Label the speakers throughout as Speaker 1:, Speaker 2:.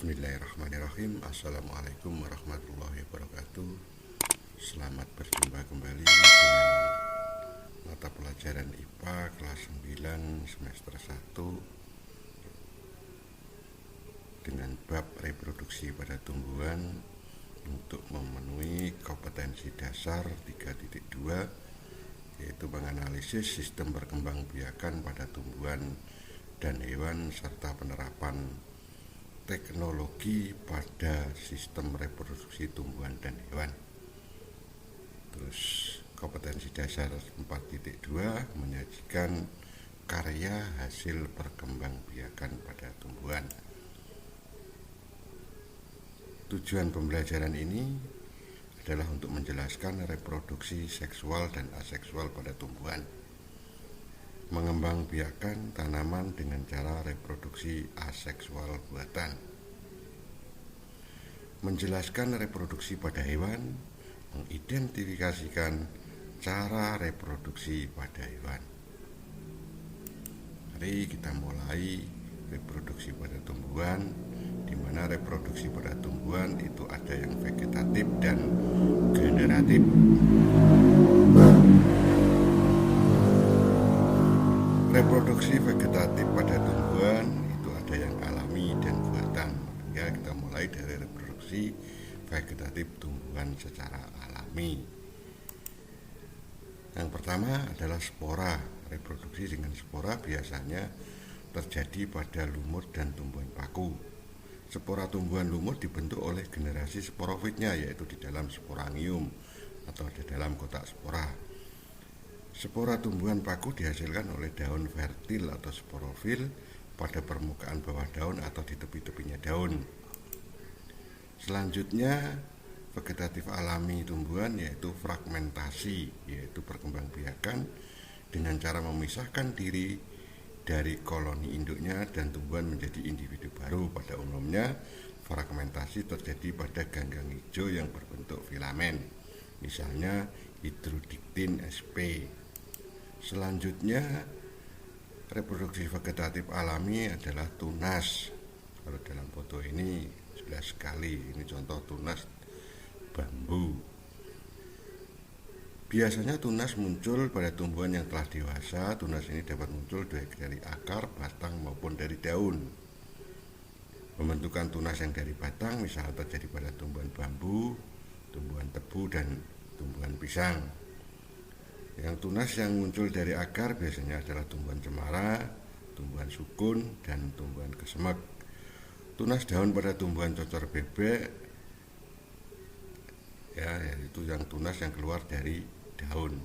Speaker 1: Bismillahirrahmanirrahim. Assalamualaikum warahmatullahi wabarakatuh. Selamat berjumpa kembali dengan mata pelajaran IPA kelas 9 semester 1 dengan bab reproduksi pada tumbuhan untuk memenuhi kompetensi dasar 3.2, yaitu menganalisis sistem perkembangbiakan pada tumbuhan dan hewan serta penerapan teknologi pada sistem reproduksi tumbuhan dan hewan. Terus kompetensi dasar 4.2 menyajikan karya hasil perkembangbiakan pada tumbuhan. Tujuan pembelajaran ini adalah untuk menjelaskan reproduksi seksual dan aseksual pada tumbuhan, mengembangbiakan tanaman dengan cara reproduksi aseksual buatan, menjelaskan reproduksi pada hewan, mengidentifikasikan cara reproduksi pada hewan. Mari kita mulai reproduksi pada tumbuhan, di mana reproduksi pada tumbuhan itu ada yang vegetatif dan generatif. Reproduksi vegetatif pada tumbuhan itu ada yang alami dan buatan. Ya, kita mulai dari reproduksi vegetatif tumbuhan secara alami. Yang pertama adalah spora. Reproduksi dengan spora biasanya terjadi pada lumut dan tumbuhan paku. Spora tumbuhan lumut dibentuk oleh generasi sporofitnya, yaitu di dalam sporangium atau di dalam kotak spora. Spora tumbuhan paku dihasilkan oleh daun fertil atau sporofil pada permukaan bawah daun atau di tepi-tepinya daun. Selanjutnya, vegetatif alami tumbuhan yaitu fragmentasi, yaitu perkembangbiakan dengan cara memisahkan diri dari koloni induknya dan tumbuhan menjadi individu baru. Pada umumnya, fragmentasi terjadi pada ganggang hijau yang berbentuk filamen, misalnya Hydrodictyn sp. Selanjutnya, reproduksi vegetatif alami adalah tunas. Kalau dalam foto ini jelas sekali, ini contoh tunas bambu. Biasanya tunas muncul pada tumbuhan yang telah dewasa. Tunas ini dapat muncul dari akar, batang maupun dari daun. Pembentukan tunas yang dari batang misalnya terjadi pada tumbuhan bambu, tumbuhan tebu, dan tumbuhan pisang. Yang tunas yang muncul dari akar biasanya adalah tumbuhan cemara, tumbuhan sukun, dan tumbuhan kesemek. Tunas daun pada tumbuhan cocor bebek, yaitu yang tunas yang keluar dari daun.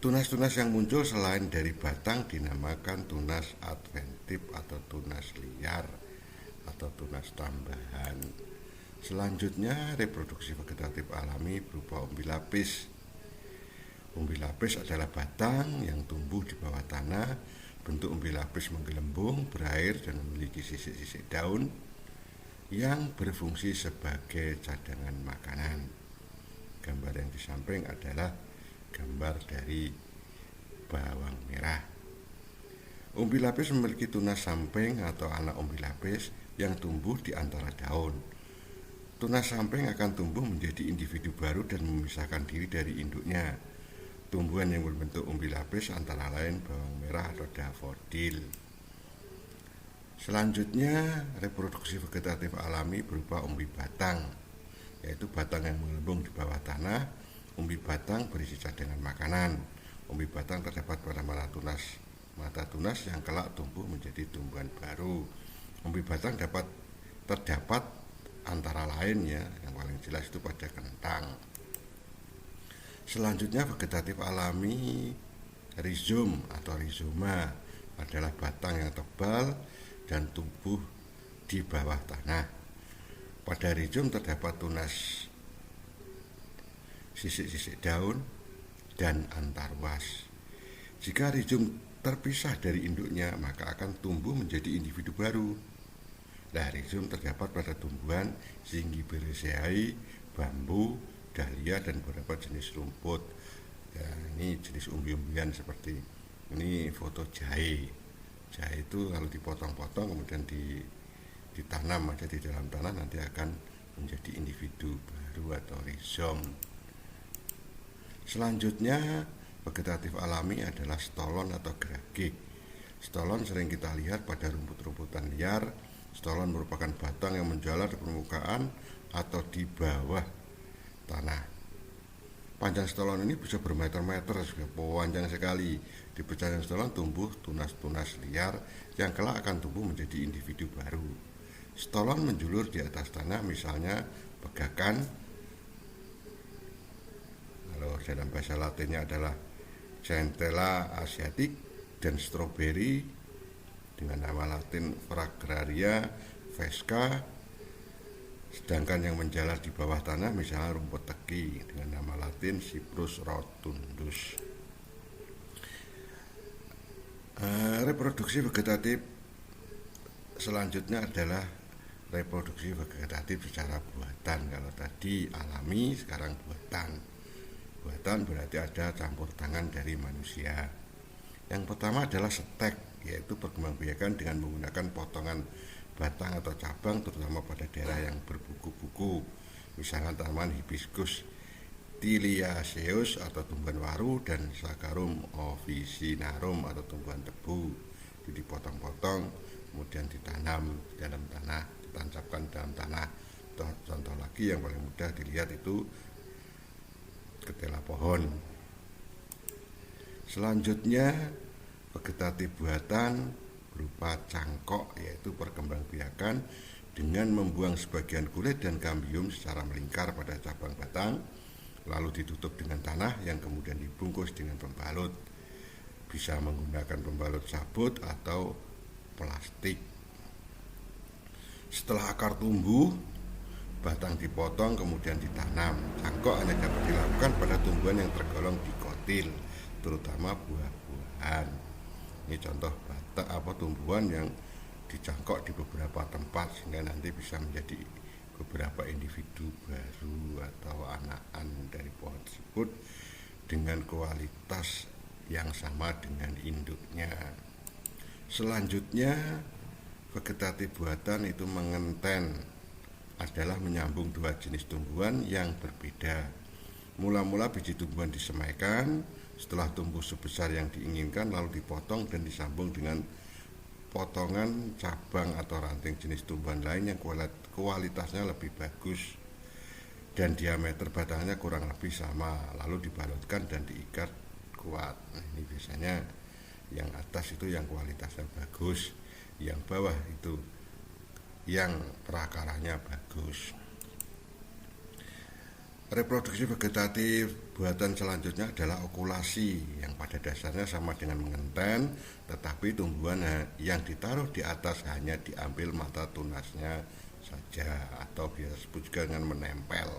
Speaker 1: Tunas-tunas yang muncul selain dari batang dinamakan tunas adventif atau tunas liar atau tunas tambahan. Selanjutnya, reproduksi vegetatif alami berupa umbi lapis. Umbi lapis adalah batang yang tumbuh di bawah tanah. Bentuk umbi lapis menggelembung, berair, dan memiliki sisik-sisik daun yang berfungsi sebagai cadangan makanan. Gambar yang di samping adalah gambar dari bawang merah. Umbi lapis memiliki tunas samping atau anak umbi lapis yang tumbuh di antara daun. Tunas samping akan tumbuh menjadi individu baru dan memisahkan diri dari induknya. Tumbuhan yang berbentuk umbi lapis antara lain bawang merah atau dafodil. Selanjutnya, reproduksi vegetatif alami berupa umbi batang, yaitu batang yang menggelembung di bawah tanah. Umbi batang berisi cadangan makanan. Umbi batang terdapat pada mata tunas yang kelak tumbuh menjadi tumbuhan baru. Umbi batang terdapat antara lain, yang paling jelas itu pada kentang. Selanjutnya, vegetatif alami rizom atau rizoma adalah batang yang tebal dan tumbuh di bawah tanah. Pada rizom terdapat tunas, sisik-sisik daun, dan antarwas. Jika rizom terpisah dari induknya, maka akan tumbuh menjadi individu baru. Rizom terdapat pada tumbuhan Zingiberaceae, bambu, dahlia, dan beberapa jenis rumput. Ini jenis umbi-umbian seperti ini foto jahe. Jahe itu kalau dipotong-potong kemudian ditanam aja di dalam tanah nanti akan menjadi individu baru atau rizom. Selanjutnya vegetatif alami adalah stolon atau gerage. Stolon sering kita lihat pada rumput-rumputan liar. Stolon merupakan batang yang menjalar di permukaan atau di bawah tanah. Panjang stolon ini bisa bermeter-meter, panjang sekali. Di pecahan stolon tumbuh tunas-tunas liar yang kelak akan tumbuh menjadi individu baru. Stolon menjulur di atas tanah, misalnya pegakan. Kalau dalam bahasa Latinnya adalah Centella asiatic, dan stroberi dengan nama Latin Fragraria vesca. Sedangkan yang menjalar di bawah tanah misalnya rumput teki dengan nama Latin Cyprus rotundus. Reproduksi vegetatif selanjutnya adalah reproduksi vegetatif secara buatan. Kalau tadi alami, sekarang buatan. Buatan berarti ada campur tangan dari manusia. Yang pertama adalah stek, yaitu perkembangbiakan dengan menggunakan potongan batang atau cabang, terutama pada daerah yang berbuku-buku, misalnya tanaman hibiscus tiliaceus atau tumbuhan waru, dan Saccharum officinarum atau tumbuhan tebu. Itu dipotong-potong kemudian ditanam di dalam tanah, ditancapkan dalam tanah. Contoh lagi yang paling mudah dilihat itu ketela pohon. Selanjutnya vegetatif buatan berupa cangkok, yaitu perkembangbiakan dengan membuang sebagian kulit dan kambium secara melingkar pada cabang batang, lalu ditutup dengan tanah yang kemudian dibungkus dengan pembalut. Bisa menggunakan pembalut sabut atau plastik. Setelah akar tumbuh, batang dipotong kemudian ditanam. Cangkok hanya dapat dilakukan pada tumbuhan yang tergolong dikotil, terutama buah-buahan. Ini contoh tumbuhan yang dicangkok di beberapa tempat sehingga nanti bisa menjadi beberapa individu baru atau anakan dari pohon tersebut dengan kualitas yang sama dengan induknya. Selanjutnya vegetatif buatan itu mengenten, adalah menyambung dua jenis tumbuhan yang berbeda. Mula-mula biji tumbuhan disemaikan, setelah tumbuh sebesar yang diinginkan lalu dipotong dan disambung dengan potongan cabang atau ranting jenis tumbuhan lain yang kualitasnya lebih bagus dan diameter batangnya kurang lebih sama, lalu dibalutkan dan diikat kuat. Nah, ini biasanya yang atas itu yang kualitasnya bagus, yang bawah itu yang perakarannya bagus. Reproduksi vegetatif buatan selanjutnya adalah okulasi, yang pada dasarnya sama dengan mengenten, tetapi tumbuhan yang ditaruh di atas hanya diambil mata tunasnya saja, atau biasa disebut juga dengan menempel.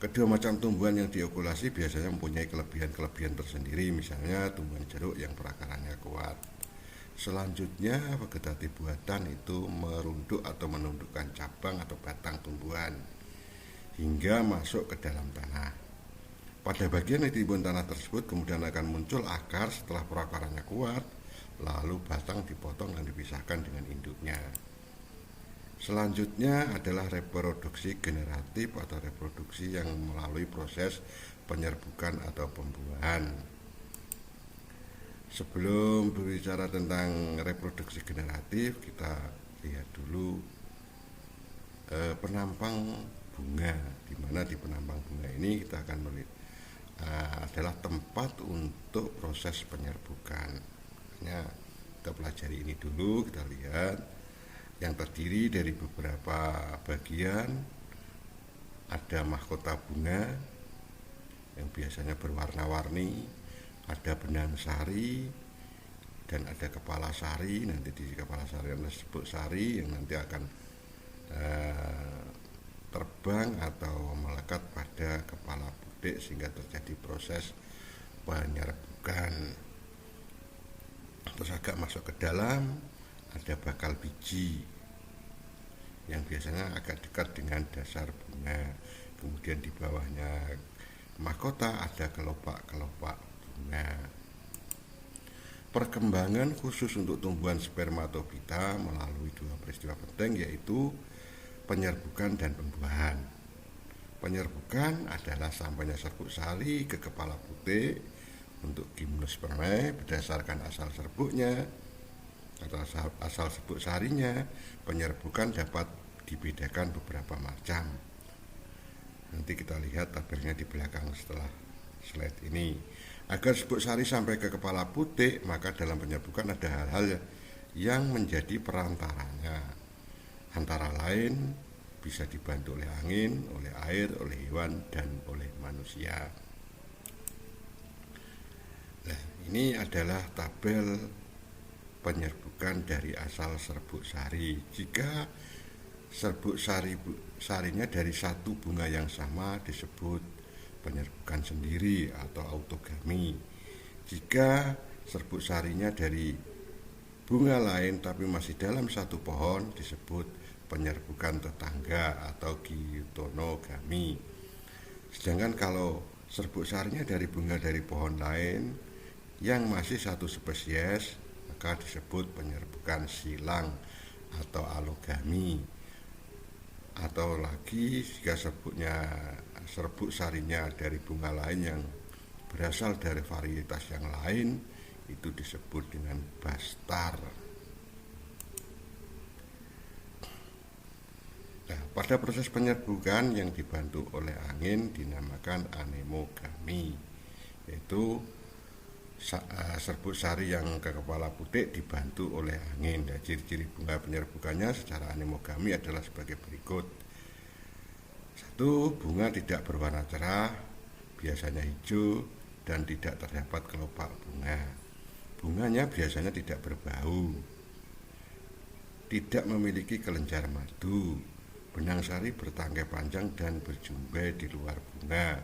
Speaker 1: Kedua macam tumbuhan yang diokulasi biasanya mempunyai kelebihan-kelebihan tersendiri, misalnya tumbuhan jeruk yang perakarannya kuat. Selanjutnya vegetatif buatan itu merunduk atau menundukkan cabang atau batang tumbuhan hingga masuk ke dalam tanah. Pada bagian yang ditimbun tanah tersebut kemudian akan muncul akar setelah perakarannya kuat, lalu batang dipotong dan dipisahkan dengan induknya. Selanjutnya adalah reproduksi generatif atau reproduksi yang melalui proses penyerbukan atau pembuahan. Sebelum berbicara tentang reproduksi generatif, kita lihat dulu penampang bunga, di mana di penampang bunga ini kita akan melihat adalah tempat untuk proses penyerbukan. Makanya kita pelajari ini dulu, kita lihat yang terdiri dari beberapa bagian. Ada mahkota bunga yang biasanya berwarna-warni, ada benang sari, dan ada kepala sari. Nanti di kepala sari yang disebut sari yang nanti akan terbang atau melekat pada kepala budik sehingga terjadi proses penyerbukan. Terus agak masuk ke dalam ada bakal biji yang biasanya agak dekat dengan dasar bunga. Kemudian di bawahnya mahkota ada kelopak-kelopak bunga. perkembangan khusus untuk tumbuhan spermatobita melalui dua peristiwa penting, yaitu penyerbukan dan pembuahan. Penyerbukan adalah sampainya serbuk sari ke kepala putik untuk gimnospermae berdasarkan asal serbuknya atau asal serbuk sarinya. Penyerbukan dapat dibedakan beberapa macam. Nanti kita lihat tabelnya di belakang setelah slide ini. Agar serbuk sari sampai ke kepala putik, maka dalam penyerbukan ada hal-hal yang menjadi perantaranya. Antara lain bisa dibantu oleh angin, oleh air, oleh hewan, dan oleh manusia. Nah, ini adalah tabel penyerbukan dari asal serbuk sari. Jika serbuk sarinya dari satu bunga yang sama disebut penyerbukan sendiri atau autogami. Jika serbuk sarinya dari bunga lain tapi masih dalam satu pohon disebut penyerbukan tetangga atau gyutonogami. Sedangkan kalau serbuk sarinya dari bunga dari pohon lain yang masih satu spesies, maka disebut penyerbukan silang atau alogami. Atau lagi jika serbuk sarinya dari bunga lain yang berasal dari varietas yang lain, itu disebut dengan bastar. Nah, pada proses penyerbukan yang dibantu oleh angin dinamakan anemogami, yaitu serbuk sari yang ke kepala putik dibantu oleh angin. Nah, ciri-ciri bunga penyerbukannya secara anemogami adalah sebagai berikut. 1. Bunga tidak berwarna cerah, biasanya hijau dan tidak terdapat kelopak bunga. Bunganya biasanya tidak berbau, tidak memiliki kelenjar madu. Benang sari bertangkai panjang dan berjumbai di luar bunga.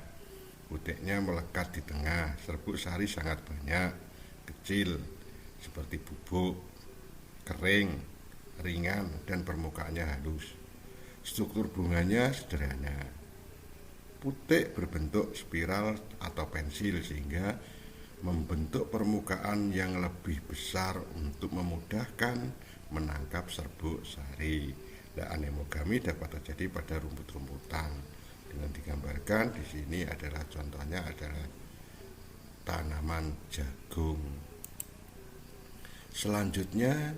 Speaker 1: Putiknya melekat di tengah. Serbuk sari sangat banyak, kecil, seperti bubuk, kering, ringan, dan permukaannya halus. Struktur bunganya sederhana. Putik berbentuk spiral atau pensil sehingga membentuk permukaan yang lebih besar untuk memudahkan menangkap serbuk sari. Nah, anemogami dapat terjadi pada rumput-rumputan. Dengan digambarkan di sini adalah contohnya adalah tanaman jagung. Selanjutnya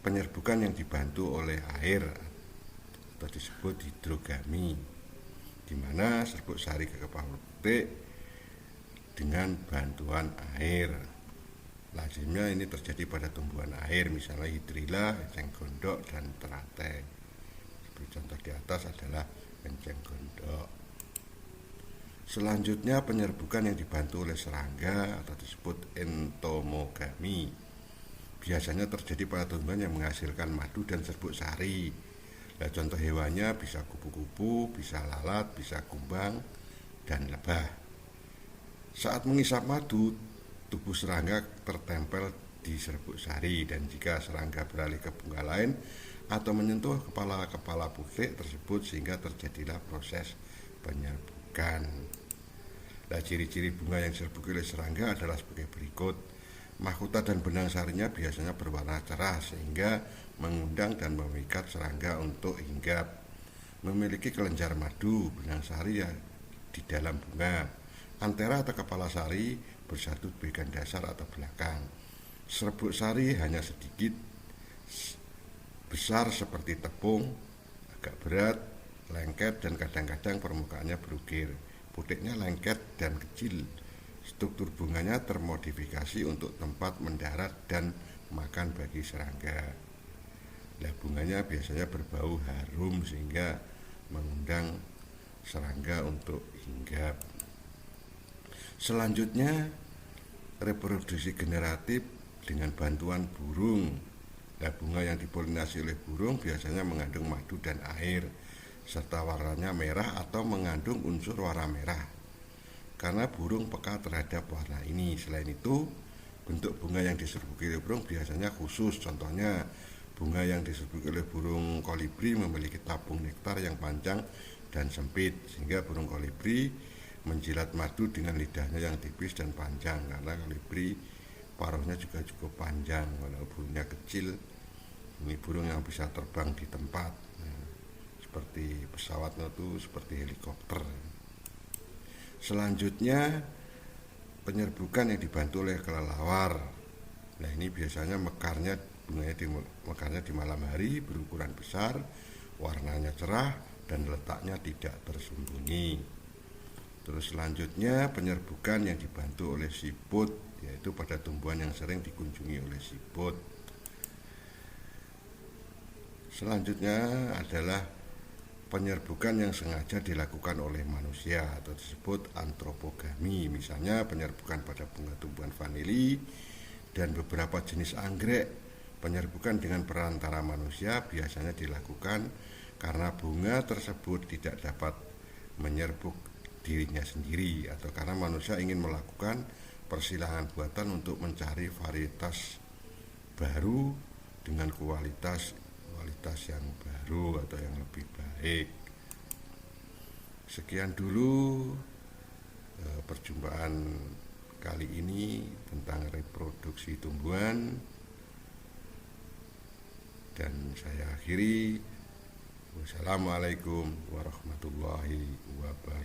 Speaker 1: penyerbukan yang dibantu oleh air atau disebut hidrogami, di mana serbuk sari ke kepala putik dengan bantuan air. Lazimnya ini terjadi pada tumbuhan air, misalnya hidrilla, enceng gondok, dan teratai. Seperti contoh di atas adalah enceng gondok. Selanjutnya penyerbukan yang dibantu oleh serangga atau disebut entomogami. Biasanya terjadi pada tumbuhan yang menghasilkan madu dan serbuk sari. Nah, contoh hewannya bisa kupu-kupu, bisa lalat, bisa kumbang, dan lebah. Saat mengisap madu, tubuh serangga tertempel di serbuk sari, dan jika serangga beralih ke bunga lain atau menyentuh kepala putik tersebut sehingga terjadilah proses penyerbukan. Nah, ciri-ciri bunga yang diserbuki oleh serangga adalah sebagai berikut. Mahkota dan benang sarinya biasanya berwarna cerah sehingga mengundang dan memikat serangga untuk hinggap. Memiliki kelenjar madu, benang sari ya di dalam bunga. Antera atau kepala sari bersatu di bagian dasar atau belakang. Serbuk sari hanya sedikit besar seperti tepung, agak berat, lengket, dan kadang-kadang permukaannya berukir. Putiknya lengket dan kecil. Struktur bunganya termodifikasi untuk tempat mendarat dan makan bagi serangga. Nah, bunganya biasanya berbau harum sehingga mengundang serangga untuk hinggap. Selanjutnya reproduksi generatif dengan bantuan burung. Nah, bunga yang dipolinasi oleh burung biasanya mengandung madu dan air serta warnanya merah atau mengandung unsur warna merah karena burung peka terhadap warna ini. Selain itu, bentuk bunga yang diserbuki oleh burung biasanya khusus. Contohnya, bunga yang diserbuki oleh burung kolibri memiliki tabung nektar yang panjang dan sempit sehingga burung kolibri menjilat madu dengan lidahnya yang tipis dan panjang karena kolibri paruhnya juga cukup panjang, walau burungnya kecil. Ini burung yang bisa terbang di tempat, seperti pesawat itu, seperti helikopter. Selanjutnya penyerbukan yang dibantu oleh kelelawar. Nah, ini biasanya mekarnya di malam hari, berukuran besar, warnanya cerah, dan letaknya tidak tersembunyi. Terus selanjutnya penyerbukan yang dibantu oleh siput, yaitu pada tumbuhan yang sering dikunjungi oleh siput. Selanjutnya adalah penyerbukan yang sengaja dilakukan oleh manusia atau disebut antropogami. Misalnya penyerbukan pada bunga tumbuhan vanili dan beberapa jenis anggrek. Penyerbukan dengan perantara manusia biasanya dilakukan karena bunga tersebut tidak dapat menyerbuk dirinya sendiri, atau karena manusia ingin melakukan persilangan buatan untuk mencari varietas baru dengan kualitas yang baru atau yang lebih baik. Sekian dulu perjumpaan kali ini tentang reproduksi tumbuhan, dan saya akhiri. Wassalamualaikum warahmatullahi wabarakatuh.